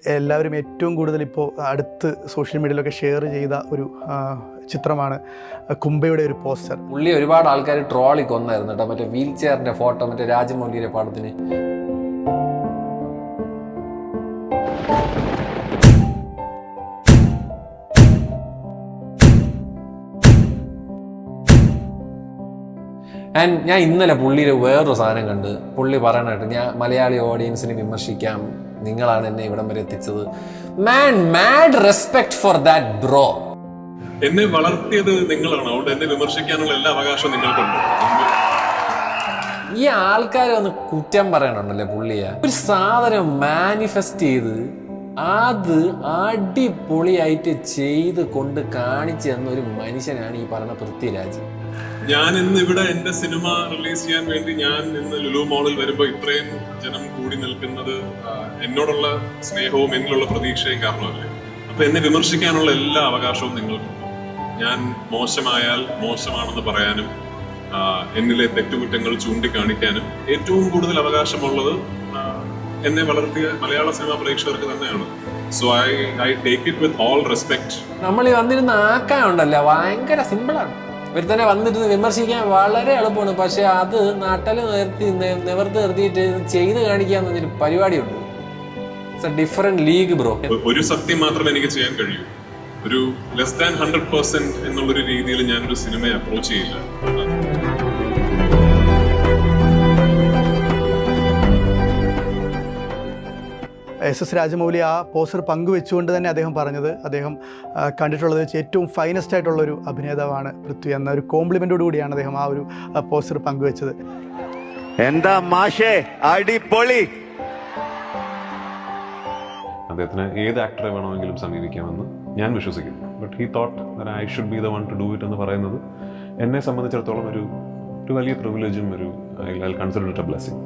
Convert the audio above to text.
എല്ലാവരും ഏറ്റവും കൂടുതൽ ഇപ്പോൾ അടുത്ത് സോഷ്യൽ മീഡിയയിലൊക്കെ ഷെയർ ചെയ്ത ഒരു ചിത്രമാണ് കുംബയുടെ ഒരു പോസ്റ്റർ. പുള്ളി ഒരുപാട് ആൾക്കാർ ട്രോളി കൊന്നായിരുന്നു കേട്ടോ, മറ്റേ വീൽ ചെയറിന്റെ ഫോട്ടോ, മറ്റേ രാജമൗലിയുടെ പാടത്തിന്. ആൻഡ് ഞാൻ ഇന്നലെ പുള്ളിയുടെ വേറൊരു സാധനം കണ്ട്. പുള്ളി പറയണായിട്ട് ഞാൻ മലയാളി ഓഡിയൻസിനെ വിമർശിക്കാം, നിങ്ങളാണ് എന്നെ ഇവിടം വരെ എത്തിച്ചത്. Man, mad respect for that bro. എന്നെ വളർത്തിയത് നിങ്ങളാണ്, അതുകൊണ്ട് എന്നെ വിമർശിക്കാനുള്ള എല്ലാ അവകാശവും നിങ്ങൾക്കുണ്ട്. ഈ ആൾക്കാരെ ഒന്ന് കുറ്റം പറയണുണ്ടല്ലേ പുള്ളിയെ. ഒരു സാധനം മാനിഫെസ്റ്റ് ചെയ്ത് അത് അടിപൊളിയായിട്ട് ചെയ്ത് കൊണ്ട് കാണിച്ചു തന്ന ഒരു മനുഷ്യനാണ് ഈ പറഞ്ഞ പൃഥ്വിരാജ്. ഞാൻ ഇന്ന് ഇവിടെ എന്റെ സിനിമ റിലീസ് ചെയ്യാൻ വേണ്ടി ഞാൻ ഇന്ന് ലുലു മോളിൽ വരുമ്പോൾ ഇത്രയും ജനം കൂടി നിൽക്കുന്നത് എന്നോടുള്ള സ്നേഹവും എന്നിലുള്ള പ്രതീക്ഷയും കാരണമല്ലേ. അപ്പൊ എന്നെ വിമർശിക്കാനുള്ള എല്ലാ അവകാശവും നിങ്ങൾക്കുണ്ട്. ഞാൻ മോശമായാൽ മോശമാണെന്ന് പറയാനും എന്നിലെ തെറ്റുകുറ്റങ്ങൾ ചൂണ്ടിക്കാണിക്കാനും ഏറ്റവും കൂടുതൽ അവകാശമുള്ളത് എന്നെ വളർത്തിയ മലയാള സിനിമാ പ്രേക്ഷകർക്ക് തന്നെയാണ്. So I take it with all respect. നമ്മൾ ഈ വന്നിരുന്ന ആക്കാനുണ്ടല്ലോ ഭയങ്കര സിമ്പിളാണ്. ഒരുത്തന്നെ വന്നിരുന്ന് വിമർശിക്കാൻ വളരെ എളുപ്പമാണ്. പക്ഷെ അത് നാട്ടിൽ നിവർത്തി നിർത്തിയിട്ട് ചെയ്ത് കാണിക്കാന്നൊരു പരിപാടിയുണ്ട്. It's A different league bro. ഒരു സത്യം മാത്രമേ എനിക്ക് ചെയ്യാൻ കഴിയൂ. ഒരു ലെസ് ദാൻ 100% എന്നുള്ളൊരു രീതിയിൽ ഞാനൊരു സിനിമയെ അപ്രോച്ച് ചെയ്യില്ല. എസ് രാജമൗലി ആ പോസ്റ്റർ പങ്കുവെച്ചുകൊണ്ട് തന്നെ അദ്ദേഹം പറഞ്ഞത്, അദ്ദേഹം കണ്ടിട്ടുള്ളത് വെച്ച് ഏറ്റവും ഫൈനസ്റ്റ് ആയിട്ടുള്ളൊരു അഭിനേതാവാണ് പൃഥ്വി എന്ന ഒരു കോംപ്ലിമെൻറ്റോടു കൂടിയാണ് അദ്ദേഹം ആ ഒരു പോസ്റ്റർ പങ്കുവെച്ചത്. എന്താ മാഷേ അടിപൊളി. അദ്ദേഹത്തിന് ഏത് ആക്ടറെ വേണമെങ്കിലും സമീപിക്കാമെന്ന് ഞാൻ വിശ്വസിക്കുന്നു. But he thought that I should be the one to do it എന്ന് പറയുന്നത് എന്നെ സംബന്ധിച്ചിടത്തോളം ഒരു വലിയ പ്രിവിലേജും I consider it a blessing.